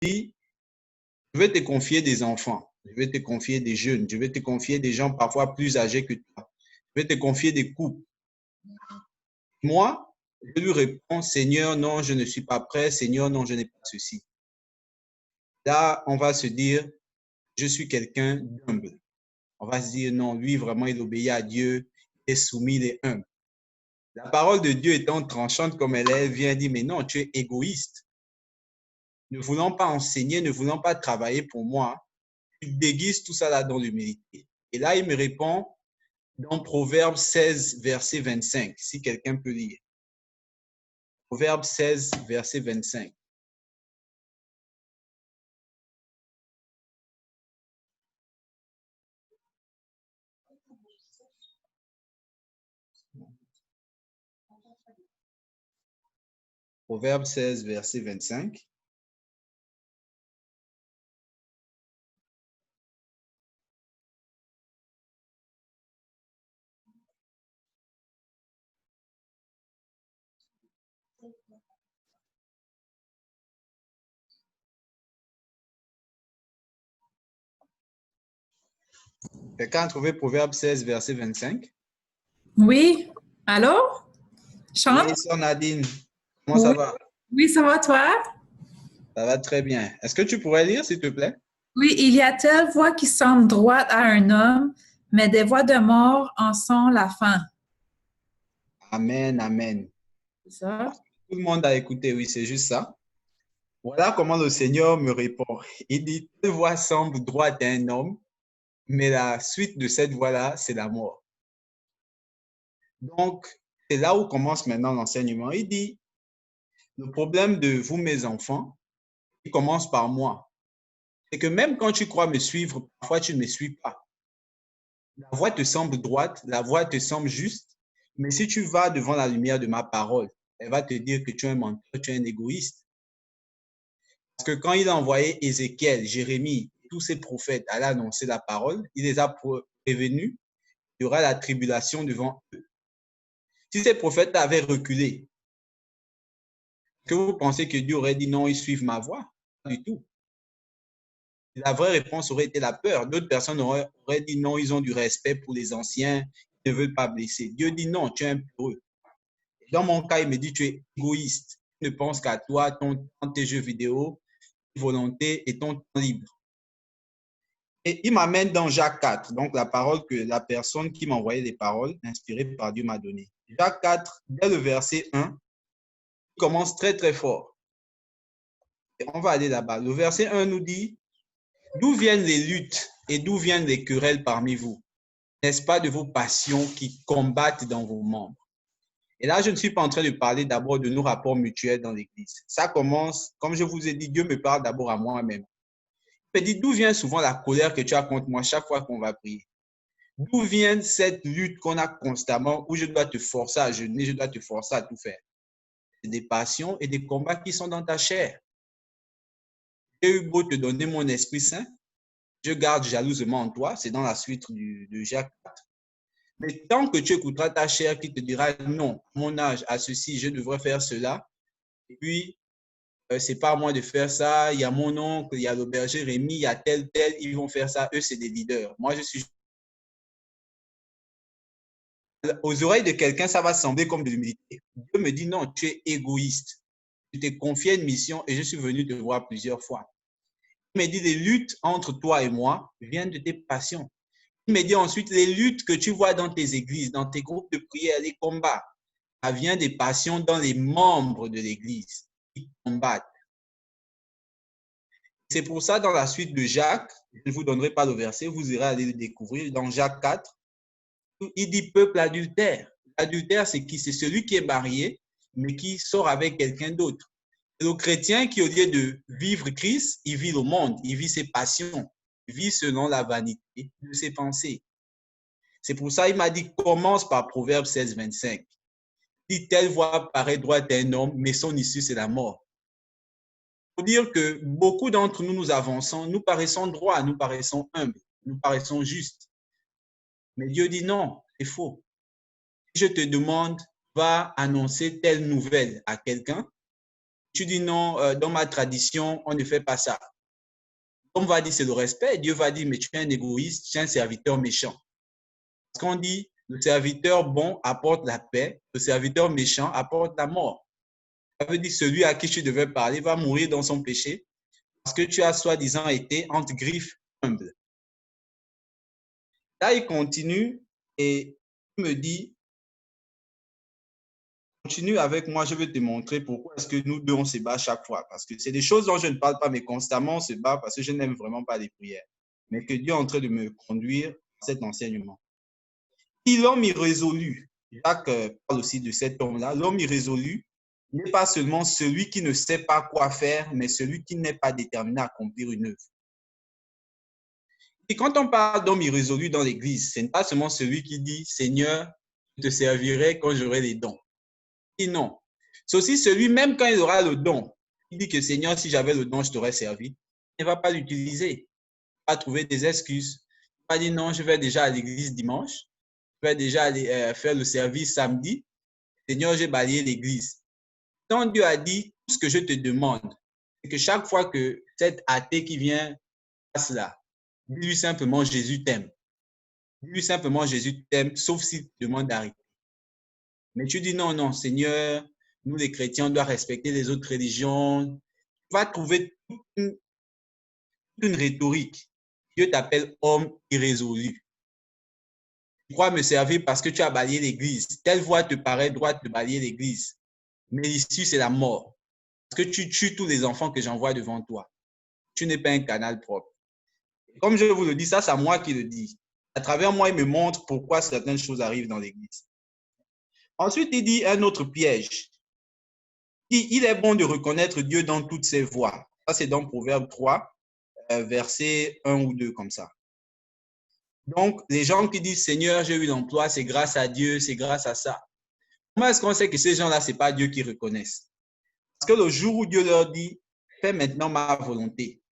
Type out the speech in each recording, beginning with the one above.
dit, je vais te confier des enfants, je vais te confier des jeunes, je vais te confier des gens parfois plus âgés que toi, je vais te confier des couples. Moi, je lui réponds, Seigneur, non, je ne suis pas prêt, Seigneur, non, je n'ai pas ceci. Là, on va se dire, je suis quelqu'un d'humble. On va se dire, non, lui, vraiment, il obéit à Dieu, il est soumis, il est humble. La parole de Dieu étant tranchante comme elle est, elle vient dire, mais non, tu es égoïste. Ne voulant pas enseigner, ne voulant pas travailler pour moi, tu déguises tout ça là dans l'humilité. Et là, il me répond dans Proverbe 16, verset 25, si quelqu'un peut lire. Proverbe 16, verset 25. Proverbe 16, verset 25. Quelqu'un a trouvé Proverbe 16, verset 25? Oui. Allô? Chante? Oui, sœur Nadine, comment ça Oui. va? Oui, ça va toi? Ça va très bien. Est-ce que tu pourrais lire, s'il te plaît? Oui, il y a telle voix qui semble droite à un homme, mais des voix de mort en sont la fin. Amen, amen. C'est ça? Tout le monde a écouté, oui, c'est juste ça. Voilà comment le Seigneur me répond. Il dit, telle voix semble droite à un homme, mais la suite de cette voix-là, c'est la mort. Donc, c'est là où commence maintenant l'enseignement. Il dit, le problème de vous, mes enfants, il commence par moi. C'est que même quand tu crois me suivre, parfois tu ne me suis pas. La voie te semble droite, la voie te semble juste, mais si tu vas devant la lumière de ma parole, elle va te dire que tu es un menteur, tu es un égoïste. Parce que quand il a envoyé Ézéchiel, Jérémie, tous ces prophètes à annoncer la parole, il les a prévenus, il y aura la tribulation devant eux. Si ces prophètes avaient reculé, que vous pensez que Dieu aurait dit non, ils suivent ma voie? Pas du tout. La vraie réponse aurait été la peur. D'autres personnes auraient dit non, ils ont du respect pour les anciens, ils ne veulent pas blesser. Dieu dit non, tu es un peureux. Dans mon cas, il me dit tu es égoïste. Tu ne penses qu'à toi, tes jeux vidéo, volonté et ton temps libre. Et il m'amène dans Jacques 4, donc la parole que la personne qui m'a envoyé les paroles inspirées par Dieu m'a donnée. Jacques 4, dès le verset 1, il commence très très fort. Et on va aller là-bas. Le verset 1 nous dit, d'où viennent les luttes et d'où viennent les querelles parmi vous? N'est-ce pas de vos passions qui combattent dans vos membres? Et là, je ne suis pas en train de parler d'abord de nos rapports mutuels dans l'Église. Ça commence, comme je vous ai dit, Dieu me parle d'abord à moi-même. Il me dit, d'où vient souvent la colère que tu as contre moi chaque fois qu'on va prier? D'où vient cette lutte qu'on a constamment où je dois te forcer à jeûner, je dois te forcer à tout faire? C'est des passions et des combats qui sont dans ta chair. J'ai eu beau te donner mon Esprit Saint, je garde jalousement en toi, c'est dans la suite de Jacques 4. Mais tant que tu écouteras ta chair qui te dira non, mon âge, à ceci, je devrais faire cela, et puis c'est pas à moi de faire ça, il y a mon oncle, il y a le berger Rémi, il y a tel, ils vont faire ça, eux c'est des leaders. Moi je suis aux oreilles de quelqu'un, ça va sembler comme de l'humilité. Dieu me dit non, tu es égoïste. Je t'ai confié une mission et je suis venu te voir plusieurs fois. Il me dit les luttes entre toi et moi viennent de tes passions. Il me dit ensuite les luttes que tu vois dans tes églises, dans tes groupes de prière, les combats, ça vient des passions dans les membres de l'église qui combattent. C'est pour ça, dans la suite de Jacques, je ne vous donnerai pas le verset, vous irez aller le découvrir. Dans Jacques 4, il dit peuple adultère. L'adultère, c'est qui? C'est celui qui est marié, mais qui sort avec quelqu'un d'autre. Le chrétien qui, au lieu de vivre Christ, il vit le monde, il vit ses passions, il vit selon la vanité de ses pensées. C'est pour ça qu'il m'a dit, commence par Proverbe 16, 25. Il dit, telle voix paraît droite à un homme, mais son issue, c'est la mort. Pour dire que beaucoup d'entre nous, nous avançons, nous paraissons droits, nous paraissons humbles, nous paraissons justes. Mais Dieu dit non, c'est faux. Si je te demande, va annoncer telle nouvelle à quelqu'un, Tu dis non, dans ma tradition, on ne fait pas ça. On va dire c'est le respect. Dieu va dire, mais tu es un égoïste, tu es un serviteur méchant. Parce qu'on dit, le serviteur bon apporte la paix, le serviteur méchant apporte la mort. Ça veut dire celui à qui tu devais parler va mourir dans son péché parce que tu as soi-disant été entre griffes humbles. Là, il continue et il me dit, continue avec moi, je vais te montrer pourquoi est-ce que nous deux, on se bat chaque fois. Parce que c'est des choses dont je ne parle pas, mais constamment, on se bat parce que je n'aime vraiment pas les prières. Mais que Dieu est en train de me conduire à cet enseignement. Si l'homme irrésolu, Jacques parle aussi de cet homme-là, l'homme irrésolu n'est pas seulement celui qui ne sait pas quoi faire, mais celui qui n'est pas déterminé à accomplir une œuvre. Et quand on parle d'homme irrésolu dans l'Église, ce n'est pas seulement celui qui dit « Seigneur, je te servirai quand j'aurai les dons ». Et non. C'est aussi celui, même quand il aura le don, il dit que Seigneur, si j'avais le don, je t'aurais servi. Il ne va pas l'utiliser. Il va trouver des excuses. Il va dire non, je vais déjà à l'église dimanche. Je vais déjà aller faire le service samedi. Seigneur, j'ai balayé l'église. Quand Dieu a dit tout ce que je te demande, c'est que chaque fois que cet athée qui vient passe là, dis-lui simplement Jésus t'aime. Dis-lui simplement Jésus t'aime, sauf s'il te demande d'arrêter. Mais tu dis non, non, Seigneur, nous les chrétiens, on doit respecter les autres religions. Tu vas trouver toute une rhétorique. Dieu t'appelle homme irrésolu. Tu crois me servir parce que tu as balayé l'église. Telle voie te paraît droite de balayer l'église. Mais l'issue, c'est la mort. Parce que tu tues tous les enfants que j'envoie devant toi. Tu n'es pas un canal propre. Et comme je vous le dis, ça, c'est à moi qui le dis. À travers moi, il me montre pourquoi certaines choses arrivent dans l'église. Ensuite, il dit un autre piège. Il est bon de reconnaître Dieu dans toutes ses voies. Ça, c'est dans Proverbe 3, verset 1 ou 2, comme ça. Donc, les gens qui disent, Seigneur, j'ai eu l'emploi, c'est grâce à Dieu, c'est grâce à ça. Comment est-ce qu'on sait que ces gens-là, ce n'est pas Dieu qui reconnaissent? Parce que le jour où Dieu leur dit, fais maintenant ma volonté.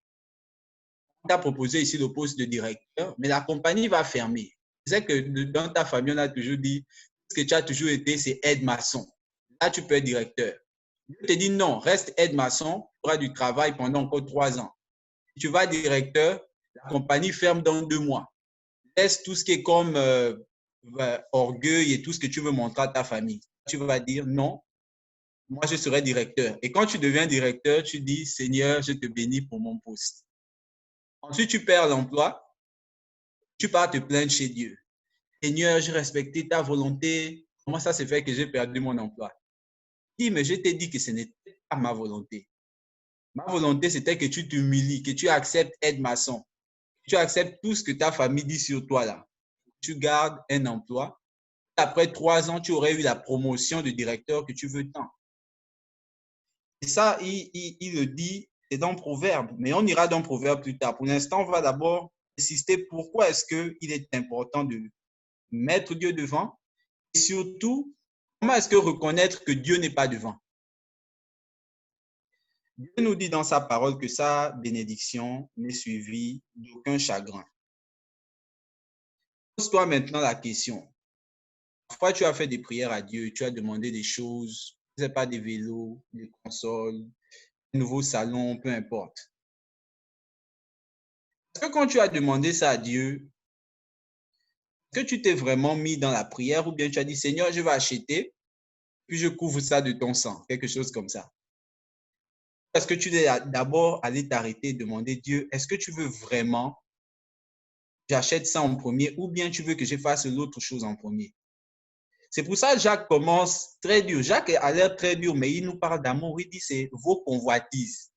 On t'a proposé ici le poste de directeur, mais la compagnie va fermer. C'est que dans ta famille, on a toujours dit, ce que tu as toujours été, c'est aide-maçon. Là, tu peux être directeur. Dieu te dit non, reste aide-maçon, tu auras du travail pendant encore 3 ans. Si tu vas directeur, la compagnie ferme dans 2 mois. Laisse tout ce qui est comme orgueil et tout ce que tu veux montrer à ta famille. Tu vas dire non, moi je serai directeur. Et quand tu deviens directeur, tu dis Seigneur, je te bénis pour mon poste. Ensuite, tu perds l'emploi, tu pars te plaindre chez Dieu. Seigneur, j'ai respecté ta volonté. Comment ça se fait que j'ai perdu mon emploi? Dis, mais je t'ai dit que ce n'était pas ma volonté. Ma volonté, c'était que tu t'humilies, que tu acceptes aide-maçon. Tu acceptes tout ce que ta famille dit sur toi là. Tu gardes un emploi. Après 3 ans, tu aurais eu la promotion de directeur que tu veux tant. Et ça, il le dit, c'est dans Proverbe. Mais on ira dans Proverbe plus tard. Pour l'instant, on va d'abord insister pourquoi est-ce qu'il est important de mettre Dieu devant. Et surtout, comment est-ce que reconnaître que Dieu n'est pas devant? Dieu nous dit dans sa parole que sa bénédiction n'est suivie d'aucun chagrin. Pose-toi maintenant la question. Parfois, tu as fait des prières à Dieu, tu as demandé des choses, ce n'est pas des vélos, des consoles, un nouveau salon, peu importe. Est-ce que quand tu as demandé ça à Dieu, est-ce que tu t'es vraiment mis dans la prière ou bien tu as dit, Seigneur, je vais acheter, puis je couvre ça de ton sang, quelque chose comme ça? Est-ce que tu es d'abord allé t'arrêter et demander, Dieu, est-ce que tu veux vraiment que j'achète ça en premier ou bien tu veux que je fasse l'autre chose en premier? C'est pour ça que Jacques commence très dur. Jacques a l'air très dur, mais il nous parle d'amour. Il dit, c'est vos convoitises.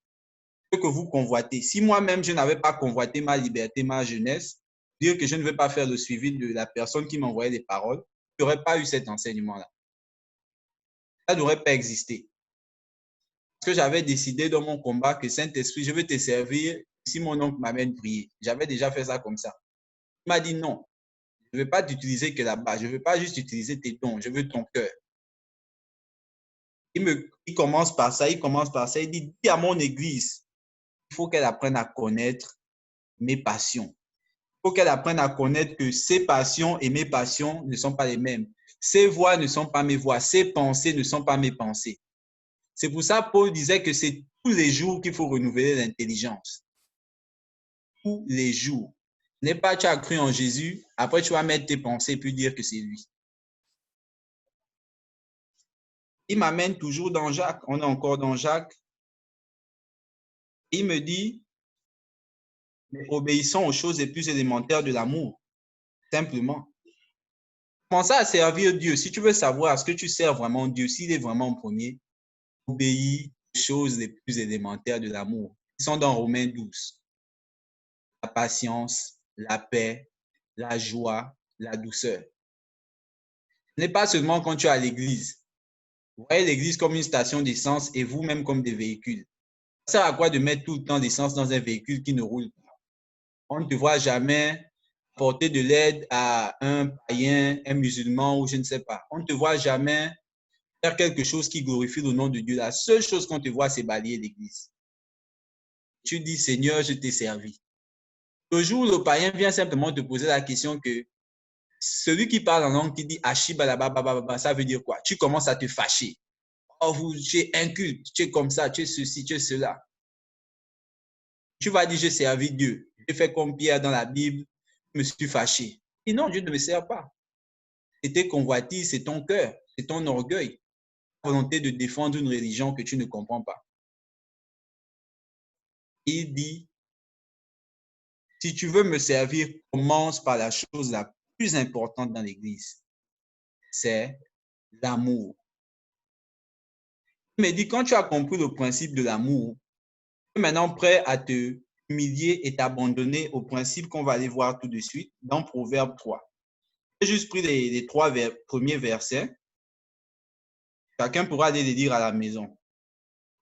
Ce que vous convoitez. Si moi-même, je n'avais pas convoité ma liberté, ma jeunesse, dire que je ne veux pas faire le suivi de la personne qui m'envoyait les paroles, il n'y aurait pas eu cet enseignement-là. Ça n'aurait pas existé. Parce que j'avais décidé dans mon combat que Saint-Esprit, je veux te servir si mon oncle m'amène prier. J'avais déjà fait ça comme ça. Il m'a dit non, je ne veux pas t'utiliser que là-bas. Je ne veux pas juste utiliser tes dons, je veux ton cœur. Il commence par ça, il dit, dis à mon église, il faut qu'elle apprenne à connaître mes passions. Il faut qu'elle apprenne à connaître que ses passions et mes passions ne sont pas les mêmes. Ses voix ne sont pas mes voix, ses pensées ne sont pas mes pensées. C'est pour ça que Paul disait que c'est tous les jours qu'il faut renouveler l'intelligence. Tous les jours. Ce n'est pas tu as cru en Jésus, après tu vas mettre tes pensées puis dire que c'est lui. Il m'amène toujours dans Jacques. On est encore dans Jacques. Il me dit, mais obéissons aux choses les plus élémentaires de l'amour. Simplement. Commence à servir Dieu. Si tu veux savoir est-ce que tu sers vraiment Dieu, s'il est vraiment en premier, obéis aux choses les plus élémentaires de l'amour. Ils sont dans Romains 12. La patience, la paix, la joie, la douceur. Ce n'est pas seulement quand tu es à l'église. Vous voyez l'église comme une station d'essence et vous-même comme des véhicules. Ça sert à quoi de mettre tout le temps d'essence dans un véhicule qui ne roule pas? On ne te voit jamais apporter de l'aide à un païen, un musulman ou je ne sais pas. On ne te voit jamais faire quelque chose qui glorifie le nom de Dieu. La seule chose qu'on te voit, c'est balayer l'église. Tu dis, Seigneur, je t'ai servi. Le jour où le païen vient simplement te poser la question que celui qui parle en langue, qui dit Ashibalababa, ça veut dire quoi? Tu commences à te fâcher. Oh, tu es inculte, tu es comme ça, tu es ceci, tu es cela. Tu vas dire, j'ai servi Dieu. J'ai fait comme Pierre dans la Bible, je me suis fâché. Et non, Dieu ne me sert pas. C'est tes convoitises, c'est ton cœur, c'est ton orgueil, la volonté de défendre une religion que tu ne comprends pas. Il dit, si tu veux me servir, commence par la chose la plus importante dans l'Église. C'est l'amour. Il me dit, quand tu as compris le principe de l'amour, tu es maintenant prêt à te humilier et t'abandonner au principe qu'on va aller voir tout de suite dans Proverbe 3. J'ai juste pris les trois premiers versets. Chacun pourra aller les lire à la maison.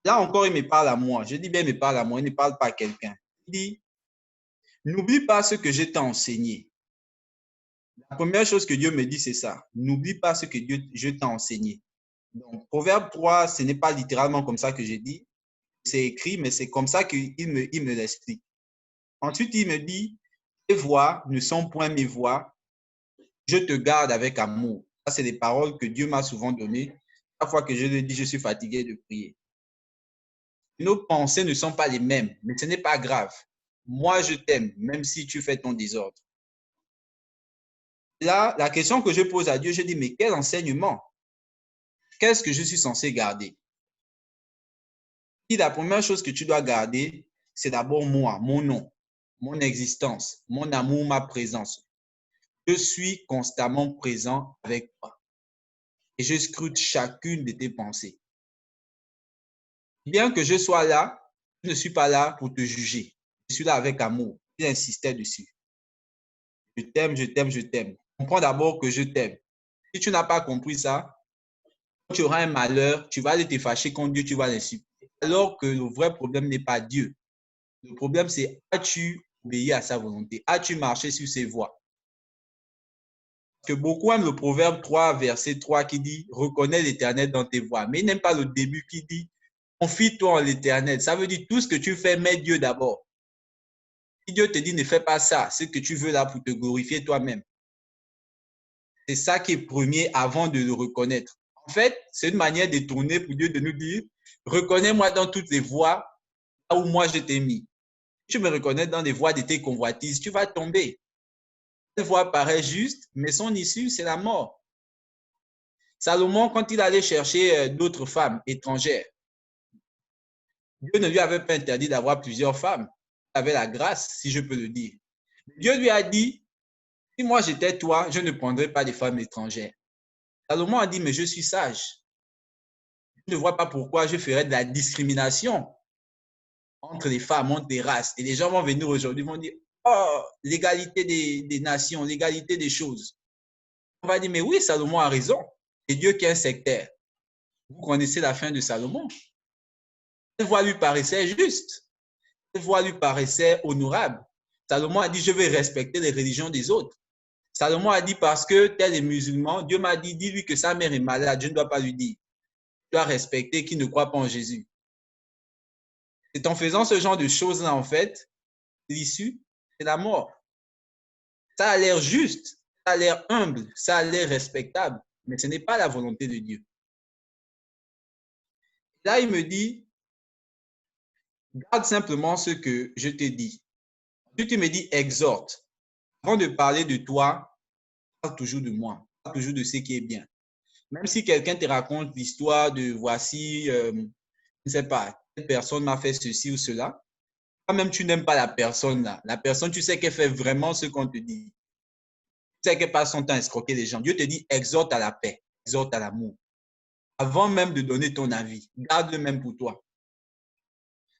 Là encore, il me parle à moi. Je dis bien, il me parle à moi, il ne parle pas à quelqu'un. Il dit, n'oublie pas ce que je t'ai enseigné. La première chose que Dieu me dit, c'est ça. N'oublie pas ce que je t'ai enseigné. Donc, Proverbe 3, ce n'est pas littéralement comme ça que j'ai dit. C'est écrit, mais c'est comme ça qu'il me l'explique. Ensuite, il me dit, tes voix ne sont point mes voix. Je te garde avec amour. Ça, c'est des paroles que Dieu m'a souvent données. Chaque fois que je le dis, je suis fatigué de prier. Nos pensées ne sont pas les mêmes, mais ce n'est pas grave. Moi, je t'aime, même si tu fais ton désordre. Là, la question que je pose à Dieu, je dis, mais quel enseignement? Qu'est-ce que je suis censé garder? Et la première chose que tu dois garder, c'est d'abord moi, mon nom, mon existence, mon amour, ma présence. Je suis constamment présent avec toi et je scrute chacune de tes pensées. Bien que je sois là, je ne suis pas là pour te juger. Je suis là avec amour. Il insistait dessus. Je t'aime, je t'aime, je t'aime. Comprends d'abord que je t'aime. Si tu n'as pas compris ça, quand tu auras un malheur, tu vas aller te fâcher contre Dieu, tu vas l'insulter. Alors que le vrai problème n'est pas Dieu. Le problème, c'est as-tu obéi à sa volonté? As-tu marché sur ses voies? Parce que beaucoup aiment le Proverbe 3, verset 3 qui dit « Reconnais l'Éternel dans tes voies ». Mais ils n'aiment pas le début qui dit « Confie-toi en l'Éternel ». Ça veut dire tout ce que tu fais, mets Dieu d'abord. Si Dieu te dit « Ne fais pas ça », c'est ce que tu veux là pour te glorifier toi-même. C'est ça qui est premier avant de le reconnaître. En fait, c'est une manière détournée pour Dieu de nous dire « Reconnais-moi dans toutes les voies là où moi je t'ai mis ». Si tu me reconnais dans les voies de tes convoitises, tu vas tomber. Cette voie paraît juste, mais son issue, c'est la mort. Salomon, quand il allait chercher d'autres femmes étrangères, Dieu ne lui avait pas interdit d'avoir plusieurs femmes. Il avait la grâce, si je peux le dire. Dieu lui a dit, si moi j'étais toi, je ne prendrais pas de femmes étrangères. Salomon a dit, mais je suis sage. Je ne vois pas pourquoi je ferais de la discrimination entre les femmes, entre les races. Et les gens vont venir aujourd'hui, vont dire, oh, l'égalité des nations, l'égalité des choses. On va dire, mais oui, Salomon a raison. C'est Dieu qui est un sectaire. Vous connaissez la fin de Salomon. Cette voie lui paraissait juste. Cette voie lui paraissait honorable. Salomon a dit, je vais respecter les religions des autres. Salomon a dit, parce que tel est musulman, Dieu m'a dit, dis-lui que sa mère est malade, je ne dois pas lui dire. Je dois respecter qui ne croit pas en Jésus. C'est en faisant ce genre de choses-là, en fait, l'issue, c'est la mort. Ça a l'air juste, ça a l'air humble, ça a l'air respectable, mais ce n'est pas la volonté de Dieu. Là, il me dit, garde simplement ce que je te dis. Puis tu me dis, exhorte. Avant de parler de toi, parle toujours de moi, parle toujours de ce qui est bien. Même si quelqu'un te raconte l'histoire de voici, je ne sais pas, telle personne m'a fait ceci ou cela, toi-même tu n'aimes pas la personne là. La personne, tu sais qu'elle fait vraiment ce qu'on te dit. Tu sais qu'elle passe son temps à escroquer les gens. Dieu te dit, exhorte à la paix, exhorte à l'amour. Avant même de donner ton avis, garde-le même pour toi.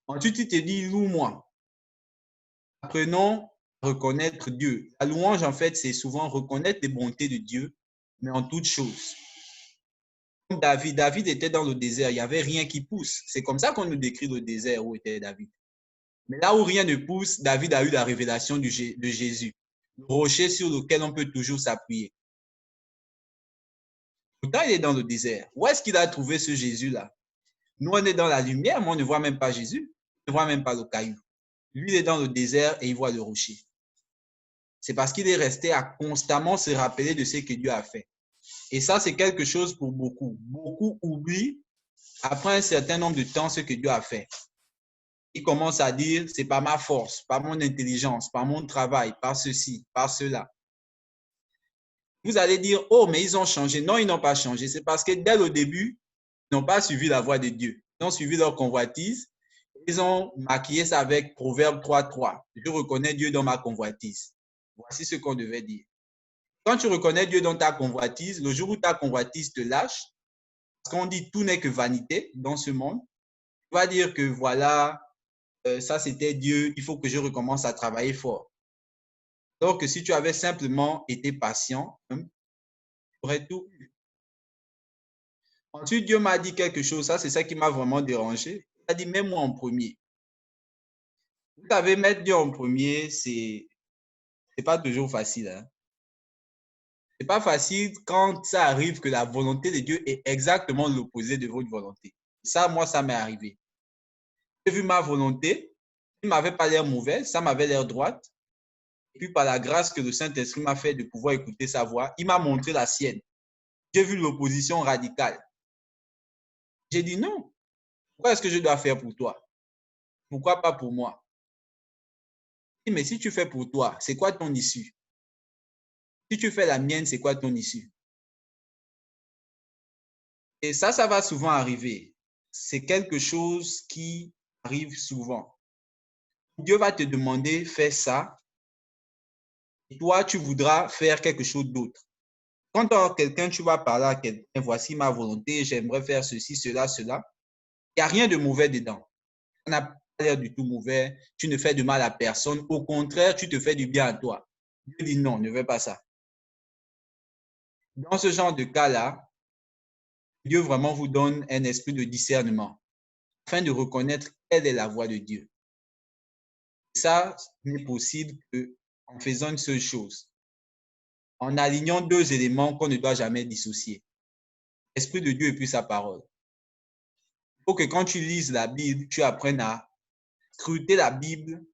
Ensuite, il te dit, loue-moi. Apprenons à reconnaître Dieu. La louange, en fait, c'est souvent reconnaître les bontés de Dieu, mais en toutes choses. Comme David était dans le désert, il n'y avait rien qui pousse. C'est comme ça qu'on nous décrit le désert où était David. Mais là où rien ne pousse, David a eu la révélation de Jésus, le rocher sur lequel on peut toujours s'appuyer. Pourtant, il est dans le désert. Où est-ce qu'il a trouvé ce Jésus-là? Nous, on est dans la lumière, mais on ne voit même pas Jésus. On ne voit même pas le caillou. Lui, il est dans le désert et il voit le rocher. C'est parce qu'il est resté à constamment se rappeler de ce que Dieu a fait. Et ça, c'est quelque chose pour beaucoup. Beaucoup oublient, après un certain nombre de temps, ce que Dieu a fait. Ils commencent à dire, c'est par ma force, par mon intelligence, par mon travail, par ceci, par cela. Vous allez dire, oh, mais ils ont changé. Non, ils n'ont pas changé. C'est parce que dès le début, ils n'ont pas suivi la voie de Dieu. Ils ont suivi leur convoitise. Ils ont maquillé ça avec Proverbe 3.3. Je reconnais Dieu dans ma convoitise. Voici ce qu'on devait dire. Quand tu reconnais Dieu dans ta convoitise, le jour où ta convoitise te lâche, parce qu'on dit tout n'est que vanité dans ce monde, tu vas dire que voilà, ça c'était Dieu, il faut que je recommence à travailler fort. Donc, si tu avais simplement été patient, tu aurais tout eu. Ensuite, Dieu m'a dit quelque chose, ça c'est ça qui m'a vraiment dérangé. Il a dit, mets-moi en premier. Vous savez, mettre Dieu en premier, c'est pas toujours facile. Hein? C'est pas facile quand ça arrive que la volonté de Dieu est exactement l'opposé de votre volonté. Ça, moi, ça m'est arrivé. J'ai vu ma volonté, il ne m'avait pas l'air mauvaise, ça m'avait l'air droite. Et puis, par la grâce que le Saint-Esprit m'a fait de pouvoir écouter sa voix, il m'a montré la sienne. J'ai vu l'opposition radicale. J'ai dit non. Pourquoi est-ce que je dois faire pour toi? Pourquoi pas pour moi? Mais si tu fais pour toi, c'est quoi ton issue? Si tu fais la mienne, c'est quoi ton issue? Et ça va souvent arriver. C'est quelque chose qui arrive souvent. Dieu va te demander, fais ça. Et toi, tu voudras faire quelque chose d'autre. Quand quelqu'un, tu vas parler à quelqu'un, voici ma volonté, j'aimerais faire ceci, cela, cela. Il n'y a rien de mauvais dedans. Ça n'a pas l'air du tout mauvais. Tu ne fais de mal à personne. Au contraire, tu te fais du bien à toi. Dieu dit non, ne fais pas ça. Dans ce genre de cas-là, Dieu vraiment vous donne un esprit de discernement afin de reconnaître quelle est la voie de Dieu. Ça n'est possible qu'en faisant une seule chose, en alignant deux éléments qu'on ne doit jamais dissocier. L'Esprit de Dieu et puis sa parole. Il faut que quand tu lises la Bible, tu apprennes à scruter la Bible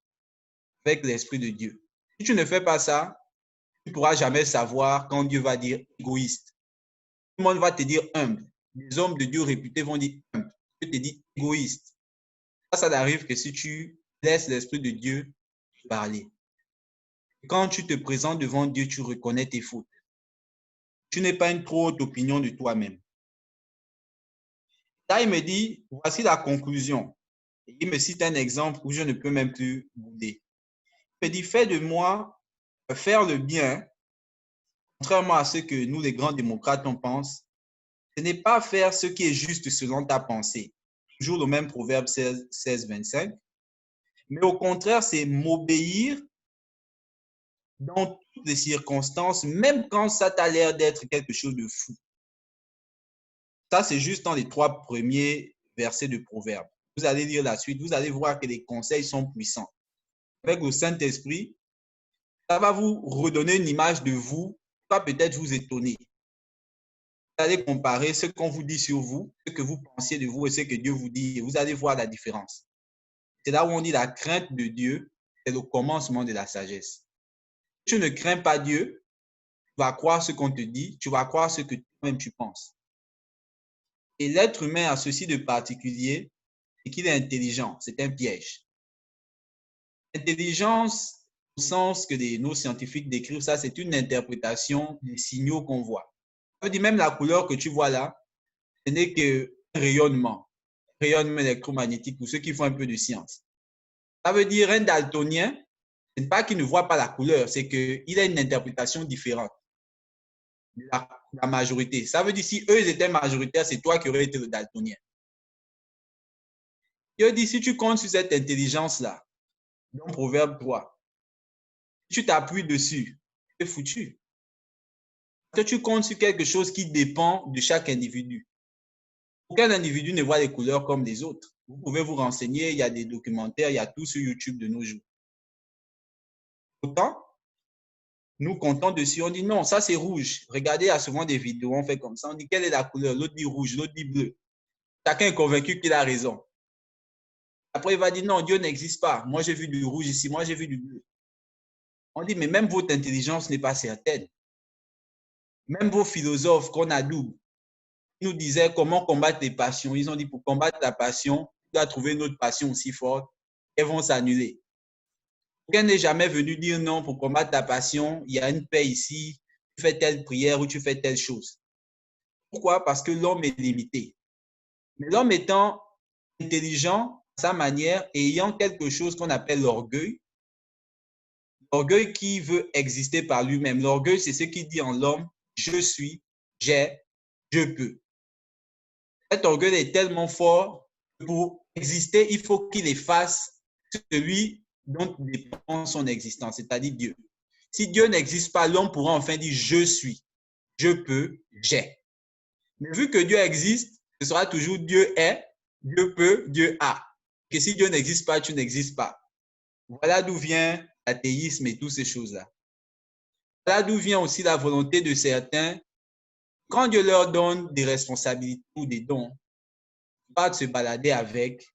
avec l'Esprit de Dieu. Si tu ne fais pas ça, tu ne pourras jamais savoir quand Dieu va dire égoïste. Tout le monde va te dire humble. Les hommes de Dieu réputés vont dire humble. Dieu te dit égoïste. Ça n'arrive que si tu laisses l'Esprit de Dieu parler. Quand tu te présentes devant Dieu, tu reconnais tes fautes. Tu n'es pas une trop haute opinion de toi-même. Là, il me dit, voici la conclusion. Il me cite un exemple où je ne peux même plus bouder. Il me dit, fais de moi faire le bien, contrairement à ce que nous, les grands démocrates, on pense. Ce n'est pas faire ce qui est juste selon ta pensée. Toujours le même proverbe 16, 25. Mais au contraire, c'est m'obéir dans toutes les circonstances, même quand ça t'a l'air d'être quelque chose de fou. Ça, c'est juste dans les 3 premiers versets de Proverbe. Vous allez lire la suite, vous allez voir que les conseils sont puissants. Avec le Saint-Esprit, ça va vous redonner une image de vous, va peut-être vous étonner. Vous allez comparer ce qu'on vous dit sur vous, ce que vous pensiez de vous et ce que Dieu vous dit, et vous allez voir la différence. C'est là où on dit la crainte de Dieu, c'est le commencement de la sagesse. Si tu ne crains pas Dieu, tu vas croire ce qu'on te dit, tu vas croire ce que toi-même tu penses. Et l'être humain a ceci de particulier, c'est qu'il est intelligent. C'est un piège. Intelligence, au sens que nos scientifiques décrivent ça, c'est une interprétation des signaux qu'on voit. Ça veut dire même la couleur que tu vois là, ce n'est qu'un rayonnement électromagnétique pour ceux qui font un peu de science. Ça veut dire un daltonien, ce n'est pas qu'il ne voit pas la couleur, c'est qu'il a une interprétation différente de la majorité. Ça veut dire si eux ils étaient majoritaires, c'est toi qui aurais été le daltonien. Dieu dit, si tu comptes sur cette intelligence-là, dans Proverbe 3, si tu t'appuies dessus, tu es foutu. Parce que tu comptes sur quelque chose qui dépend de chaque individu. Aucun individu ne voit les couleurs comme les autres. Vous pouvez vous renseigner, il y a des documentaires, il y a tout sur YouTube de nos jours. Pourtant, nous comptons dessus, on dit non, ça c'est rouge. Regardez, il y a souvent des vidéos, on fait comme ça, on dit quelle est la couleur, l'autre dit rouge, l'autre dit bleu. Chacun est convaincu qu'il a raison. Après, il va dire non, Dieu n'existe pas. Moi, j'ai vu du rouge ici, moi, j'ai vu du bleu. On dit, mais même votre intelligence n'est pas certaine. Même vos philosophes qu'on adoube, ils nous disaient comment combattre les passions. Ils ont dit, pour combattre la passion, tu dois trouver une autre passion aussi forte. Elles vont s'annuler. Aucun n'est jamais venu dire non, pour combattre ta passion, il y a une paix ici, tu fais telle prière ou tu fais telle chose. Pourquoi? Parce que l'homme est limité. Mais l'homme étant intelligent à sa manière et ayant quelque chose qu'on appelle l'orgueil, l'orgueil qui veut exister par lui-même. L'orgueil, c'est ce qui dit en l'homme, je suis, j'ai, je peux. Cet orgueil est tellement fort que pour exister, il faut qu'il efface celui dont dépend son existence, c'est-à-dire Dieu. Si Dieu n'existe pas, l'homme pourra enfin dire je suis, je peux, j'ai. Mais vu que Dieu existe, ce sera toujours Dieu est, Dieu peut, Dieu a. Que si Dieu n'existe pas, tu n'existes pas. Voilà d'où vient l'athéisme et toutes ces choses-là. Voilà d'où vient aussi la volonté de certains, quand Dieu leur donne des responsabilités ou des dons, ils partent se balader avec,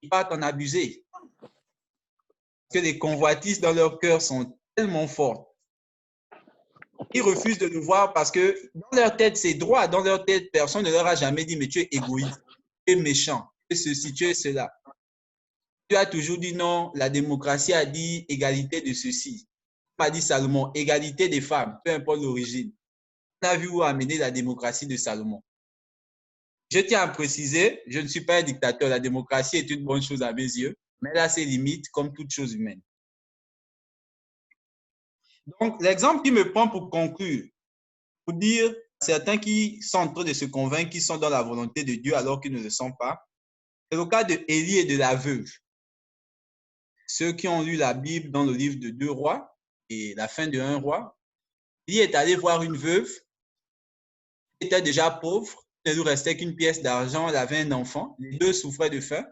ils partent en abuser. Parce que les convoitises dans leur cœur sont tellement fortes. Ils refusent de le voir parce que dans leur tête, c'est droit. Dans leur tête, personne ne leur a jamais dit, mais tu es égoïste, tu es méchant, tu es ceci, tu es cela. Tu as toujours dit non, la démocratie a dit égalité de ceci. On a dit Salomon, égalité des femmes, peu importe l'origine. On a vu où amener la démocratie de Salomon. Je tiens à préciser, je ne suis pas un dictateur. La démocratie est une bonne chose à mes yeux, mais elle a ses limites comme toute chose humaine. Donc, l'exemple qui me prend pour conclure, pour dire certains qui sont en train de se convaincre qu'ils sont dans la volonté de Dieu alors qu'ils ne le sont pas, c'est le cas de Élie et de la veuve. Ceux qui ont lu la Bible dans le livre de 2 Rois et la fin de 1 Roi, Élie est allé voir une veuve qui était déjà pauvre, il ne lui restait qu'une pièce d'argent, elle avait un enfant, les deux souffraient de faim.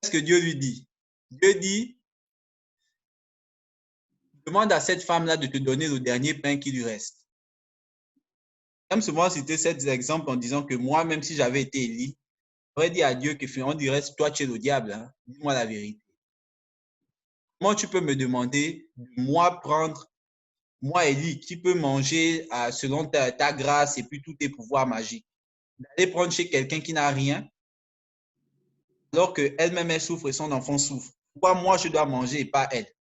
Qu'est-ce que Dieu lui dit? Dieu dit, demande à cette femme-là de te donner le dernier pain qui lui reste. J'aime souvent citer cet exemple en disant que moi, même si j'avais été Élie, j'aurais dit à Dieu que on dirait, toi, tu es le diable, hein? Dis-moi la vérité. Comment tu peux me demander de moi prendre, moi Élie, qui peut manger selon ta grâce et puis tous tes pouvoirs magiques, d'aller prendre chez quelqu'un qui n'a rien, alors qu'elle-même elle souffre et son enfant souffre. Pourquoi moi je dois manger et pas elle?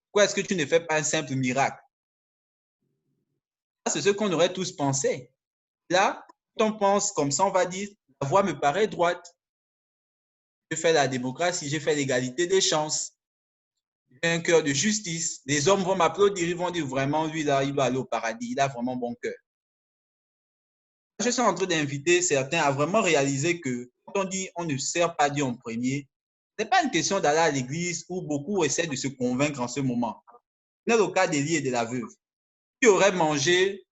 Pourquoi est-ce que tu ne fais pas un simple miracle? C'est ce qu'on aurait tous pensé. Là, quand on pense comme ça, on va dire, la voie me paraît droite. Je fais la démocratie, j'ai fait l'égalité des chances. J'ai un cœur de justice. Les hommes vont m'applaudir, ils vont dire vraiment, lui là, il va aller au paradis, il a vraiment bon cœur. Je suis en train d'inviter certains à vraiment réaliser que quand on dit on ne sert pas Dieu en premier, ce n'est pas une question d'aller à l'église où beaucoup essaient de se convaincre en ce moment. C'est le cas d'Élie et de la veuve. Qui aurait mangé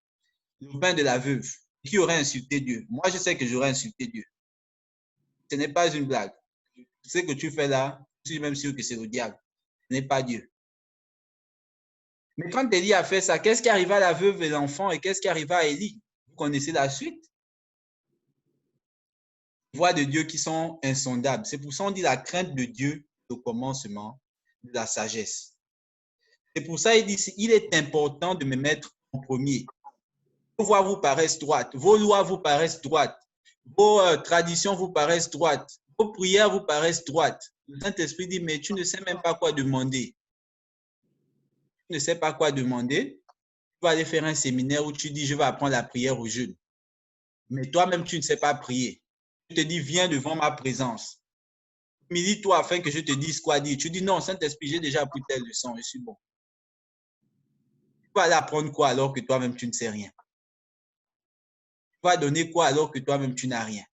le pain de la veuve? Qui aurait insulté Dieu? Moi, je sais que j'aurais insulté Dieu. Ce n'est pas une blague. Ce que tu fais là, je suis même sûr que c'est le diable. Ce n'est pas Dieu. Mais quand Élie a fait ça, qu'est-ce qui arriva à la veuve et l'enfant et qu'est-ce qui arriva à Élie? Vous connaissez la suite? Les voies de Dieu qui sont insondables. C'est pour ça qu'on dit la crainte de Dieu au commencement de la sagesse. C'est pour ça qu'il dit, il est important de me mettre en premier. Vos voies vous paraissent droites, vos lois vous paraissent droites, Vos traditions vous paraissent droites. Vos prières vous paraissent droites. Le Saint-Esprit dit, mais tu ne sais même pas quoi demander. Tu ne sais pas quoi demander. Tu vas aller faire un séminaire où tu dis, je vais apprendre la prière au jeûne. Mais toi-même, tu ne sais pas prier. Tu te dis, viens devant ma présence. Humilie-toi afin que je te dise quoi dire. Tu dis, non, Saint-Esprit, j'ai déjà appris telle leçon, je suis bon. Tu vas aller apprendre quoi alors que toi-même, tu ne sais rien? Tu vas donner quoi alors que toi-même, tu n'as rien?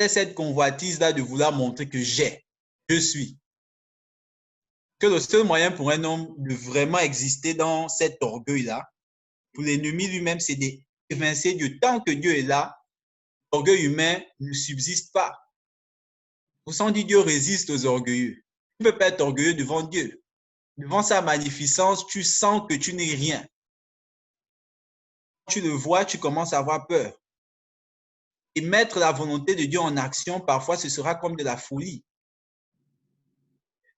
C'est cette convoitise-là de vouloir montrer que j'ai, je suis. Que le seul moyen pour un homme de vraiment exister dans cet orgueil-là, pour l'ennemi lui-même, c'est d'évincer Dieu. Tant que Dieu est là, l'orgueil humain ne subsiste pas. Pour ça, on dit Dieu résiste aux orgueilleux. Tu ne peux pas être orgueilleux devant Dieu. Devant sa magnificence, tu sens que tu n'es rien. Quand tu le vois, tu commences à avoir peur. Et mettre la volonté de Dieu en action, parfois, ce sera comme de la folie.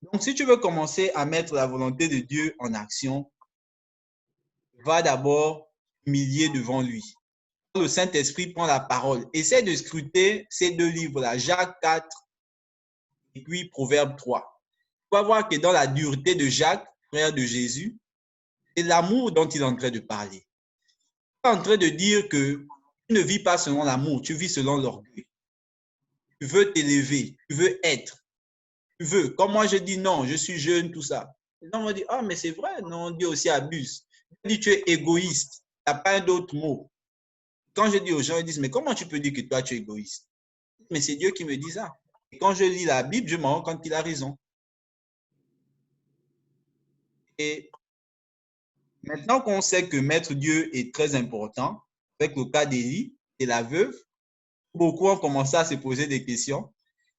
Donc, si tu veux commencer à mettre la volonté de Dieu en action, va d'abord humilier devant lui. Le Saint-Esprit prend la parole. Essaie de scruter ces deux livres-là, Jacques 4 et puis Proverbe 3. Tu vas voir que dans la dureté de Jacques, frère de Jésus, c'est l'amour dont il est en train de parler. Il est en train de dire que tu ne vis pas selon l'amour, tu vis selon l'orgueil. Tu veux t'élever, tu veux être, tu veux. Comme moi, je dis non, je suis jeune, tout ça. Les gens vont dire, ah, mais c'est vrai, non, Dieu aussi abuse. Il dit, tu es égoïste. Il n'y a pas d'autre mot. Quand je dis aux gens, ils disent, mais comment tu peux dire que toi, tu es égoïste? Mais c'est Dieu qui me dit ça. Et quand je lis la Bible, je me rends compte qu'il a raison. Et maintenant qu'on sait que Maître Dieu est très important, avec le cas d'Élie et la veuve, beaucoup ont commencé à se poser des questions.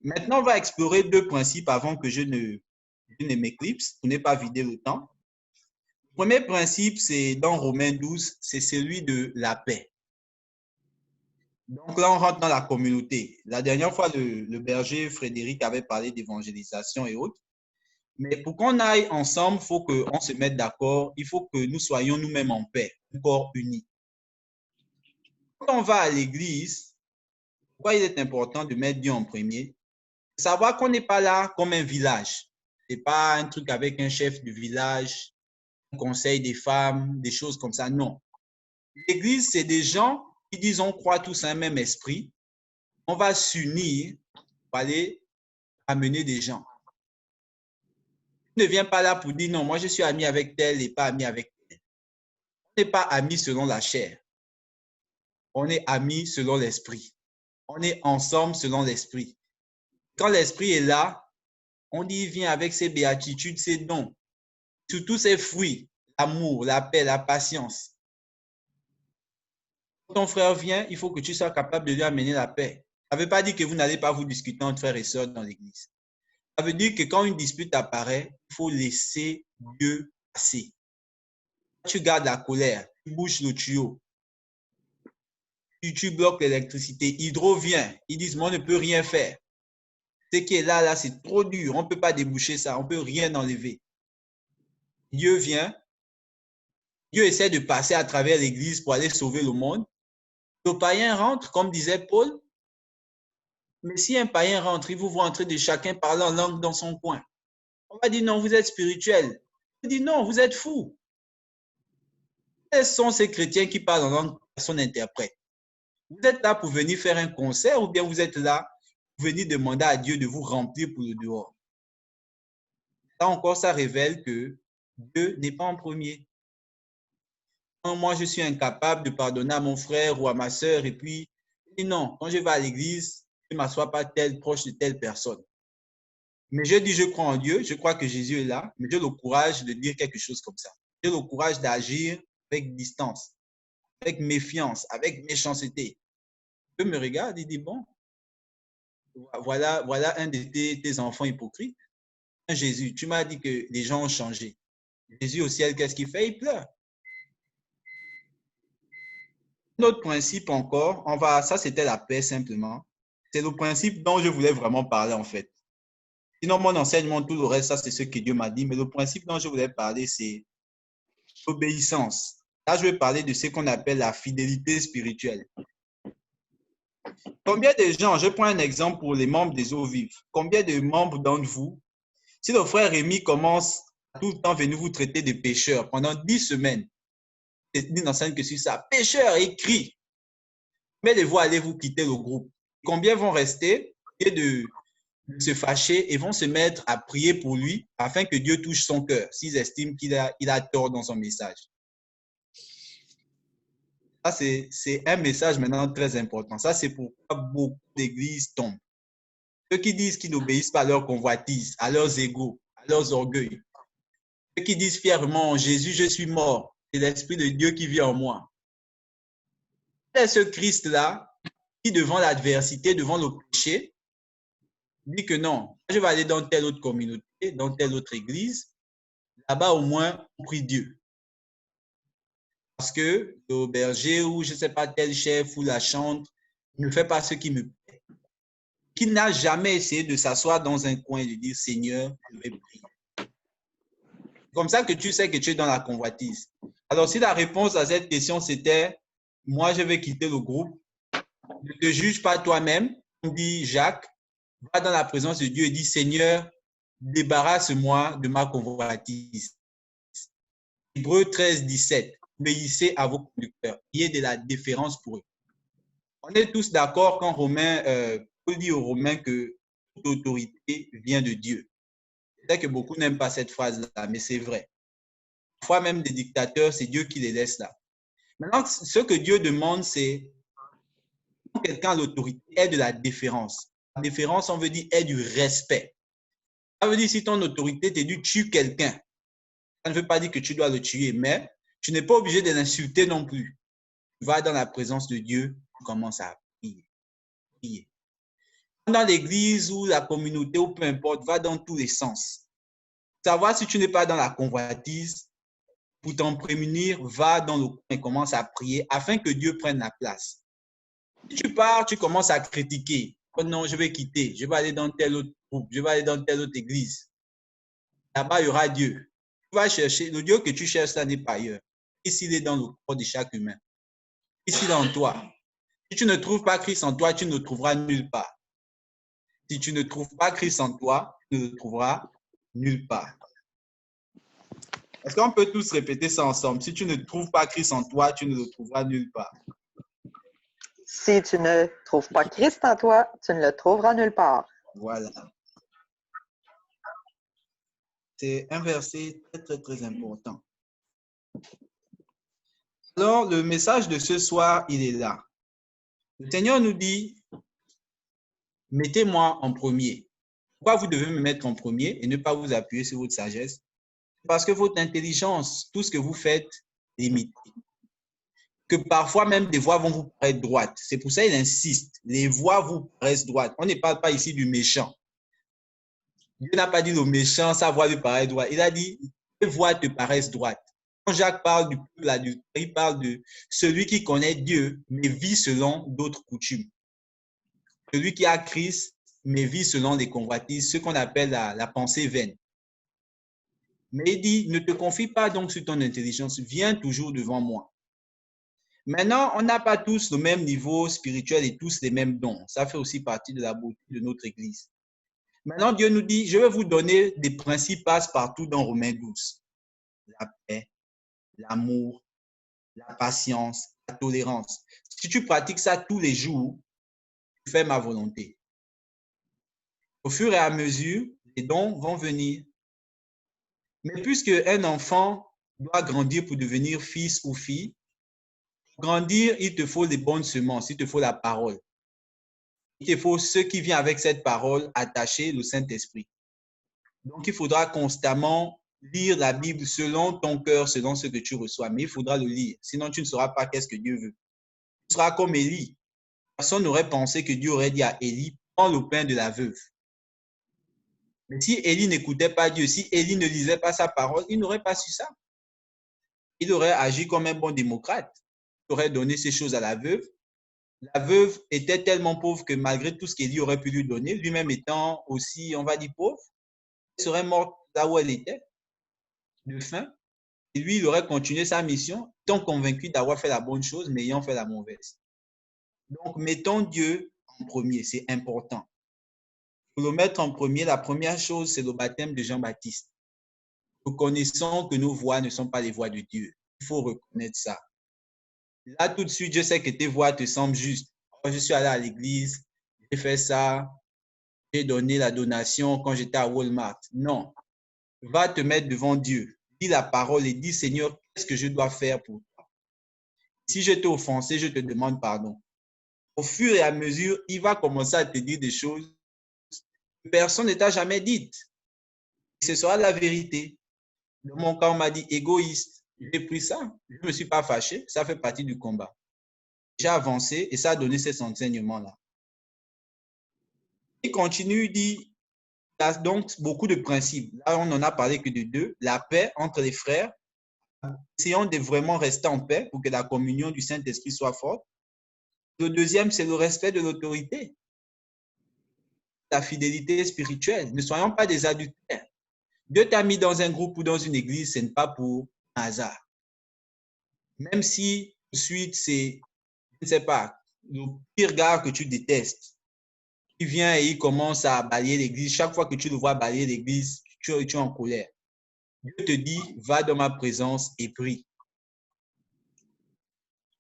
Maintenant, on va explorer deux principes avant que je ne m'éclipse, pour ne pas vider le temps. Le premier principe, c'est dans Romains 12, c'est celui de la paix. Donc là, on rentre dans la communauté. La dernière fois, le berger Frédéric avait parlé d'évangélisation et autres. Mais pour qu'on aille ensemble, il faut qu'on se mette d'accord. Il faut que nous soyons nous-mêmes en paix, un corps uni. Quand on va à l'église, pourquoi il est important de mettre Dieu en premier? Savoir qu'on n'est pas là comme un village. Ce n'est pas un truc avec un chef de village, un conseil des femmes, des choses comme ça. Non. L'église, c'est des gens qui disent on croit tous un même esprit. On va s'unir pour aller amener des gens. Tu ne viens pas là pour dire non, moi je suis ami avec tel et pas ami avec tel. On n'est pas amis selon la chair. On est amis selon l'esprit. On est ensemble selon l'esprit. Quand l'esprit est là, on y vient avec ses béatitudes, ses dons, surtout ses fruits, l'amour, la paix, la patience. Quand ton frère vient, il faut que tu sois capable de lui amener la paix. Ça ne veut pas dire que vous n'allez pas vous discuter entre frères et sœurs dans l'église. Ça veut dire que quand une dispute apparaît, il faut laisser Dieu passer. Tu gardes la colère, tu bouches le tuyau, tu bloques l'électricité. Hydro vient, ils disent, moi, on ne peut rien faire. Ce qui est là, c'est trop dur, on ne peut pas déboucher ça, on ne peut rien enlever. Dieu vient, Dieu essaie de passer à travers l'église pour aller sauver le monde. Le païen rentre, comme disait Paul, mais si un païen rentre, il vous voit entrer de chacun parler en langue dans son coin. On va dire non, vous êtes spirituel. On dit non, vous êtes fou. Quels sont ces chrétiens qui parlent en langue personne n'interprète? Vous êtes là pour venir faire un concert ou bien vous êtes là pour venir demander à Dieu de vous remplir pour le dehors? Là encore, ça révèle que Dieu n'est pas en premier. Quand moi, je suis incapable de pardonner à mon frère ou à ma soeur et puis, non, quand je vais à l'église, je ne m'assois pas proche de telle personne. Mais je dis, je crois en Dieu, je crois que Jésus est là, mais j'ai le courage de dire quelque chose comme ça. J'ai le courage d'agir avec distance, avec méfiance, avec méchanceté. Dieu me regarde et dit, bon, voilà un de tes enfants hypocrites. Jésus, tu m'as dit que les gens ont changé. Jésus au ciel, qu'est-ce qu'il fait? Il pleure. Un autre principe encore, ça c'était la paix simplement. C'est le principe dont je voulais vraiment parler en fait. Sinon, mon enseignement, tout le reste, ça c'est ce que Dieu m'a dit. Mais le principe dont je voulais parler, c'est l'obéissance. Là, je vais parler de ce qu'on appelle la fidélité spirituelle. Combien de gens, je prends un exemple pour les membres des eaux vives, combien de membres d'entre vous, si le frère Rémi commence à tout le temps venir vous traiter de pécheurs pendant 10 semaines, il n'enseigne que sur ça, pécheur, écrit, combien de vous allez vous quitter le groupe? Combien vont rester et de se fâcher et vont se mettre à prier pour lui afin que Dieu touche son cœur s'ils estiment qu'il a tort dans son message? Ça, c'est un message maintenant très important. Ça, c'est pourquoi beaucoup d'églises tombent. Ceux qui disent qu'ils n'obéissent pas à leur convoitise, à leurs égaux, à leurs orgueils. Ceux qui disent fièrement, Jésus, je suis mort, c'est l'Esprit de Dieu qui vit en moi. C'est ce Christ-là qui, devant l'adversité, devant le péché, dit que non, je vais aller dans telle autre communauté, dans telle autre église. Là-bas, au moins, on prie Dieu. Parce que le berger ou je ne sais pas, tel chef ou la chantre ne fait pas ce qui me plaît. Qui n'a jamais essayé de s'asseoir dans un coin et de dire Seigneur, je vais prier. C'est comme ça que tu sais que tu es dans la convoitise. Alors, si la réponse à cette question c'était moi, je vais quitter le groupe, ne te juge pas toi-même, dit Jacques, va dans la présence de Dieu et dis Seigneur, débarrasse-moi de ma convoitise. Hébreux 13, 17. Obéissez à vos conducteurs. Ayez de la déférence pour eux. On est tous d'accord quand Paul dit aux Romains que toute autorité vient de Dieu. C'est que beaucoup n'aiment pas cette phrase-là, mais c'est vrai. Parfois même des dictateurs, c'est Dieu qui les laisse là. Maintenant, ce que Dieu demande, c'est quand quelqu'un a l'autorité, ait de la déférence. La déférence, on veut dire, est du respect. Ça veut dire si ton autorité te dit tue quelqu'un, ça ne veut pas dire que tu dois le tuer, mais tu n'es pas obligé de l'insulter non plus. Tu vas dans la présence de Dieu, tu commences à prier. Dans l'église ou la communauté ou peu importe, va dans tous les sens. Savoir si tu n'es pas dans la convoitise, pour t'en prémunir, va dans le coin et commence à prier afin que Dieu prenne la place. Si tu pars, tu commences à critiquer. Oh non, je vais quitter, je vais aller dans tel autre groupe, je vais aller dans telle autre église. Là-bas, il y aura Dieu. Tu vas chercher, le Dieu que tu cherches, ça n'est pas ailleurs. Ici, il est dans le corps de chaque humain. Ici, il est en toi. Si tu ne trouves pas Christ en toi, tu ne le trouveras nulle part. Si tu ne trouves pas Christ en toi, tu ne le trouveras nulle part. Est-ce qu'on peut tous répéter ça ensemble? Si tu ne trouves pas Christ en toi, tu ne le trouveras nulle part. Si tu ne trouves pas Christ en toi, tu ne le trouveras nulle part. Voilà. C'est un verset très, très, très important. Alors, le message de ce soir, il est là. Le Seigneur nous dit, mettez-moi en premier. Pourquoi vous devez me mettre en premier et ne pas vous appuyer sur votre sagesse? Parce que votre intelligence, tout ce que vous faites, est limité. Que parfois même des voies vont vous paraître droites. C'est pour ça qu'il insiste. Les voies vous paraissent droites. On ne parle pas ici du méchant. Dieu n'a pas dit le méchant, sa voie lui paraît droite. Il a dit, les voies te paraissent droites. Quand Jacques parle du peuple adultère, il parle de celui qui connaît Dieu, mais vit selon d'autres coutumes. Celui qui a Christ, mais vit selon les convoitises, ce qu'on appelle la pensée vaine. Mais il dit, ne te confie pas donc sur ton intelligence, viens toujours devant moi. Maintenant, on n'a pas tous le même niveau spirituel et tous les mêmes dons. Ça fait aussi partie de la beauté de notre Église. Maintenant, Dieu nous dit, je vais vous donner des principes passe-partout dans Romains 12. La paix, l'amour, la patience, la tolérance. Si tu pratiques ça tous les jours, tu fais ma volonté. Au fur et à mesure, les dons vont venir. Mais puisque un enfant doit grandir pour devenir fils ou fille, pour grandir, il te faut les bonnes semences, il te faut la parole. Il te faut ce qui vient avec cette parole attachée, le Saint-Esprit. Donc, il faudra constamment lire la Bible selon ton cœur, selon ce que tu reçois. Mais il faudra le lire. Sinon, tu ne sauras pas qu'est-ce que Dieu veut. Tu seras comme Élie. Personne n'aurait pensé que Dieu aurait dit à Élie, prends le pain de la veuve. Mais si Élie n'écoutait pas Dieu, si Élie ne lisait pas sa parole, il n'aurait pas su ça. Il aurait agi comme un bon démocrate. Il aurait donné ces choses à la veuve. La veuve était tellement pauvre que malgré tout ce qu'Élie aurait pu lui donner, lui-même étant aussi, on va dire, pauvre, elle serait morte là où elle était, de faim. Et lui, il aurait continué sa mission, étant convaincu d'avoir fait la bonne chose, mais ayant fait la mauvaise. Donc, mettons Dieu en premier, c'est important. Pour le mettre en premier, la première chose, c'est le baptême de Jean-Baptiste. Nous connaissons que nos voix ne sont pas les voix de Dieu. Il faut reconnaître ça. Là, tout de suite, je sais que tes voix te semblent justes. Quand je suis allé à l'église, j'ai fait ça, j'ai donné la donation quand j'étais à Walmart. Non. Va te mettre devant Dieu. Dis la parole et dis, Seigneur, qu'est-ce que je dois faire pour toi? Si je t'ai offensé, je te demande pardon. Au fur et à mesure, il va commencer à te dire des choses que personne ne t'a jamais dites. Et ce sera la vérité. Dans mon cas, on m'a dit égoïste. J'ai pris ça. Je ne me suis pas fâché. Ça fait partie du combat. J'ai avancé et ça a donné cet enseignement-là. Il continue, il dit, il y a donc beaucoup de principes. Là, on n'en a parlé que de deux. La paix entre les frères. Essayons de vraiment rester en paix pour que la communion du Saint-Esprit soit forte. Le deuxième, c'est le respect de l'autorité. La fidélité spirituelle. Ne soyons pas des adultères. Dieu t'a mis dans un groupe ou dans une église, ce n'est pas pour un hasard. Même si tout de suite, c'est, je ne sais pas, le pire gars que tu détestes, il vient et il commence à balayer l'église. Chaque fois que tu le vois balayer l'église, tu es en colère. Dieu te dit, va dans ma présence et prie.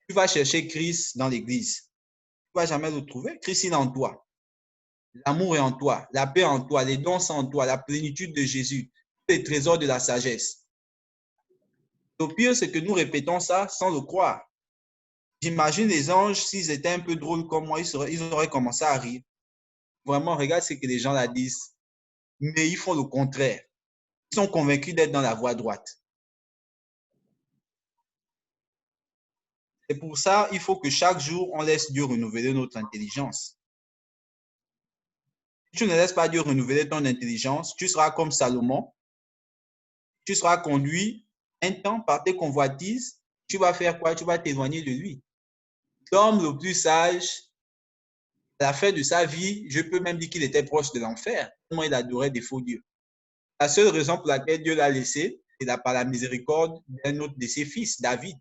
Tu vas chercher Christ dans l'église. Tu ne vas jamais le trouver. Christ, il est en toi. L'amour est en toi. La paix est en toi. Les dons sont en toi. La plénitude de Jésus. Les trésors de la sagesse. Le pire, c'est que nous répétons ça sans le croire. J'imagine les anges, s'ils étaient un peu drôles comme moi, ils auraient commencé à rire. Vraiment, regarde ce que les gens là disent. Mais ils font le contraire. Ils sont convaincus d'être dans la voie droite. C'est pour ça qu'il faut que chaque jour, on laisse Dieu renouveler notre intelligence. Si tu ne laisses pas Dieu renouveler ton intelligence, tu seras comme Salomon. Tu seras conduit un temps par tes convoitises. Tu vas faire quoi? Tu vas t'éloigner de lui. L'homme le plus sage, à la fin de sa vie, je peux même dire qu'il était proche de l'enfer, tellement il adorait des faux dieux. La seule raison pour laquelle Dieu l'a laissé, c'est par la miséricorde d'un autre de ses fils, David.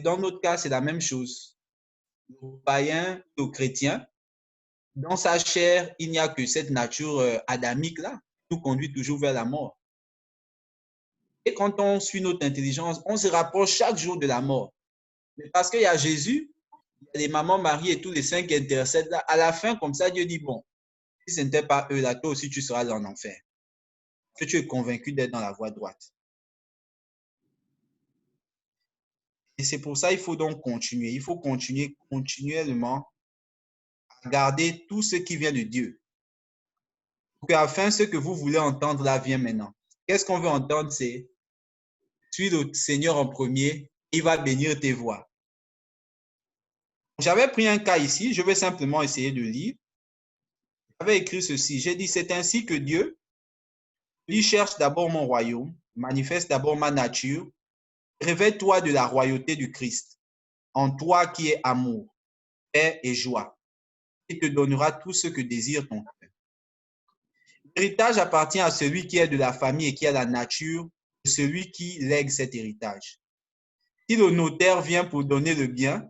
Dans notre cas, c'est la même chose. Le païen, le chrétien, dans sa chair, il n'y a que cette nature adamique-là qui nous conduit toujours vers la mort. Et quand on suit notre intelligence, on se rapproche chaque jour de la mort. Mais parce qu'il y a Jésus, il y a les mamans Marie et tous les saints qui intercèdent là. À la fin, comme ça, Dieu dit, bon, si ce n'était pas eux là, toi aussi, tu seras en enfer. Parce que tu es convaincu d'être dans la voie droite. Et c'est pour ça qu'il faut donc continuer. Il faut continuer continuellement à garder tout ce qui vient de Dieu. Pour qu'afin, ce que vous voulez entendre là vient maintenant. Qu'est-ce qu'on veut entendre? C'est suis le Seigneur en premier, il va bénir tes voies. J'avais pris un cas ici, je vais simplement essayer de lire. J'avais écrit ceci, j'ai dit, c'est ainsi que Dieu, lui cherche d'abord mon royaume, manifeste d'abord ma nature, révèle-toi de la royauté du Christ, en toi qui est amour, paix et joie. Il te donnera tout ce que désire ton cœur. L'héritage appartient à celui qui est de la famille et qui a la nature de celui qui lègue cet héritage. Si le notaire vient pour donner le bien,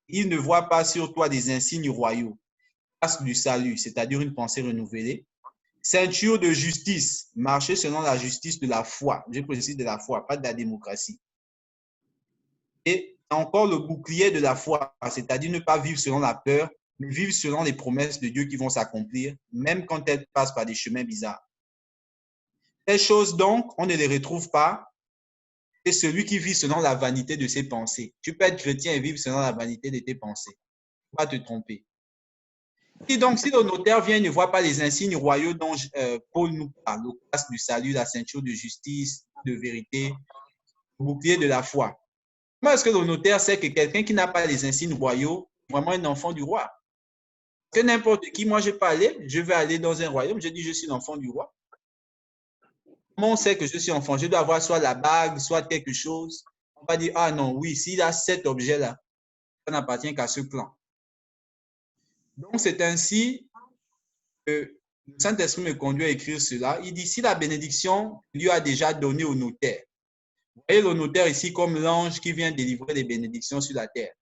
il ne voit pas sur toi des insignes royaux, casque du salut, c'est-à-dire une pensée renouvelée, ceinture de justice, marcher selon la justice de la foi, je précise de la foi, pas de la démocratie. Et encore le bouclier de la foi, c'est-à-dire ne pas vivre selon la peur, mais vivre selon les promesses de Dieu qui vont s'accomplir, même quand elles passent par des chemins bizarres. Ces choses donc, on ne les retrouve pas. C'est celui qui vit selon la vanité de ses pensées. Tu peux être chrétien et vivre selon la vanité de tes pensées. Il ne faut pas te tromper. Et donc, si le notaire vient et ne voit pas les insignes royaux dont Paul nous parle, le casque du salut, la ceinture de justice, de vérité, le bouclier de la foi, comment est-ce que le notaire sait que quelqu'un qui n'a pas les insignes royaux est vraiment un enfant du roi? Que n'importe qui, moi je peux aller, je vais aller dans un royaume, je dis je suis l'enfant du roi. Comment on sait que je suis enfant? Je dois avoir soit la bague, soit quelque chose. On va dire, ah non, oui, s'il a cet objet-là, ça n'appartient qu'à ce clan. Donc, c'est ainsi que le Saint-Esprit me conduit à écrire cela. Il dit, si la bénédiction lui a déjà donné au notaire, vous voyez le notaire ici comme l'ange qui vient délivrer les bénédictions sur la terre.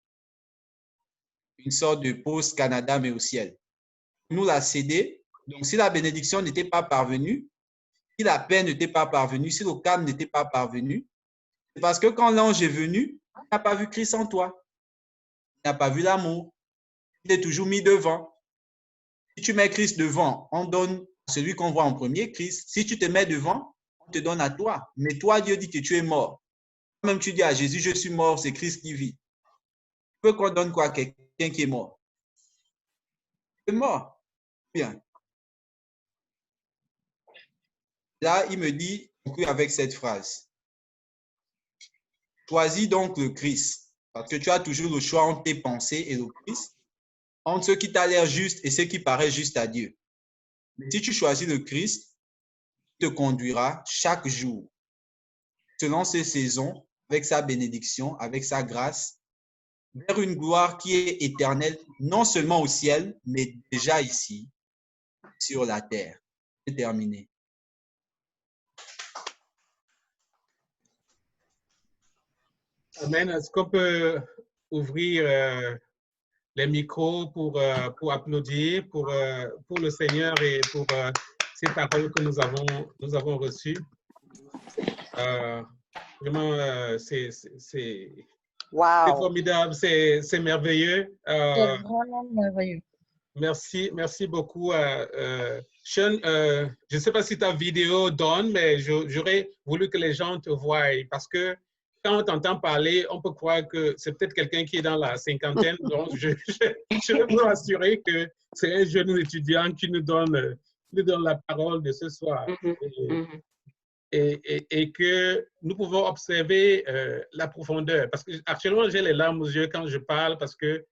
une sorte de pause Canada, mais au ciel. Nous l'a cédé. Donc, si la bénédiction n'était pas parvenue, si la paix n'était pas parvenue, si le calme n'était pas parvenu, c'est parce que quand l'ange est venu, il n'a pas vu Christ en toi. Il n'a pas vu l'amour. Il est toujours mis devant. Si tu mets Christ devant, on donne à celui qu'on voit en premier, Christ. Si tu te mets devant, on te donne à toi. Mais toi, Dieu dit que tu es mort. Même tu dis à Jésus, je suis mort, c'est Christ qui vit. Tu veux qu'on donne quoi à quelqu'un qui est mort? Il est mort. Bien. Là, il me dit, conclut avec cette phrase. Choisis donc le Christ, parce que tu as toujours le choix entre tes pensées et le Christ, entre ce qui t'a l'air juste et ce qui paraît juste à Dieu. Mais si tu choisis le Christ, il te conduira chaque jour, selon ses saisons, avec sa bénédiction, avec sa grâce, vers une gloire qui est éternelle, non seulement au ciel, mais déjà ici, sur la terre. C'est terminé. Amen. Est-ce qu'on peut ouvrir les micros pour applaudir pour le Seigneur et pour ces paroles que nous avons reçues? Vraiment, c'est Wow! formidable, c'est merveilleux. C'est vraiment merveilleux. Merci beaucoup. Sean, je ne sais pas si ta vidéo donne, mais j'aurais voulu que les gens te voient parce que quand on t'entend parler, on peut croire que c'est peut-être quelqu'un qui est dans la cinquantaine. Donc, je veux vous assurer que c'est un jeune étudiant qui nous donne la parole de ce soir. Et que nous pouvons observer la profondeur. Parce que actuellement, j'ai les larmes aux yeux quand je parle parce que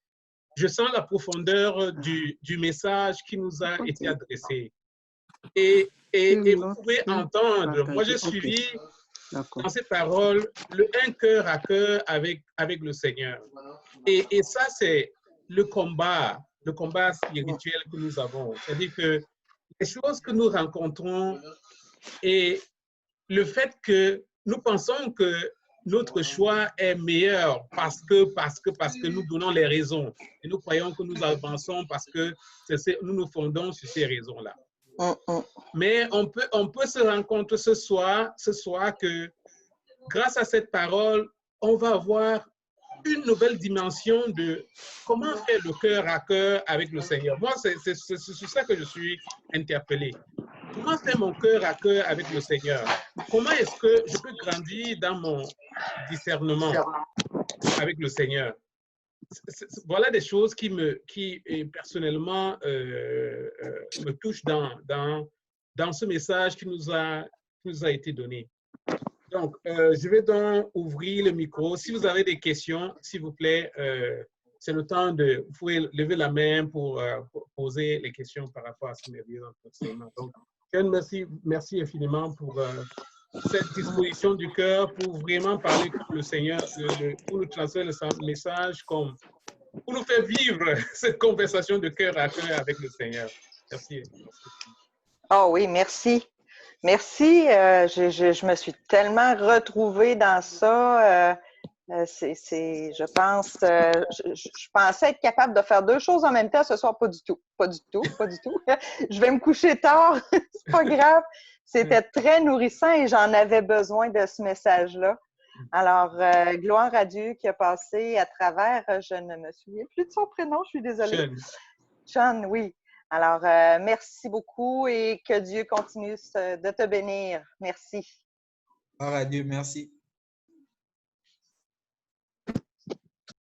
je sens la profondeur du message qui nous a été adressé. Et vous pouvez entendre, moi j'ai suivi dans ces paroles un cœur à cœur avec le Seigneur. Et ça, c'est le combat spirituel que nous avons. C'est-à-dire que les choses que nous rencontrons et le fait que nous pensons que notre choix est meilleur parce que nous donnons les raisons. Et nous croyons que nous avançons parce que nous nous fondons sur ces raisons-là. Mais on peut se rendre compte ce soir que grâce à cette parole, on va avoir une nouvelle dimension de comment faire le cœur à cœur avec le Seigneur. Moi, c'est sur ça que je suis interpellé. Comment faire mon cœur à cœur avec le Seigneur? Comment est-ce que je peux grandir dans mon discernement avec le Seigneur? Voilà des choses qui personnellement me touchent dans ce message qui nous a été donné. Donc, je vais donc ouvrir le micro. Si vous avez des questions, s'il vous plaît, c'est le temps vous pouvez lever la main pour poser les questions par rapport à ce merveilleux enseignement. Donc, merci infiniment pour cette disposition du cœur, pour vraiment parler comme le Seigneur, pour nous transmettre le message, pour nous faire vivre cette conversation de cœur à cœur avec le Seigneur. Merci. Oh oui, merci. Merci. Je me suis tellement retrouvée dans ça. Je pensais être capable de faire deux choses en même temps ce soir. Pas du tout. Je vais me coucher tard. C'est pas grave. C'était très nourrissant et j'en avais besoin de ce message-là. Alors, gloire à Dieu qui a passé à travers, je ne me souviens plus de son prénom, je suis désolée. Sean, oui. Alors, merci beaucoup et que Dieu continue de te bénir. Merci. Gloire à Dieu, merci.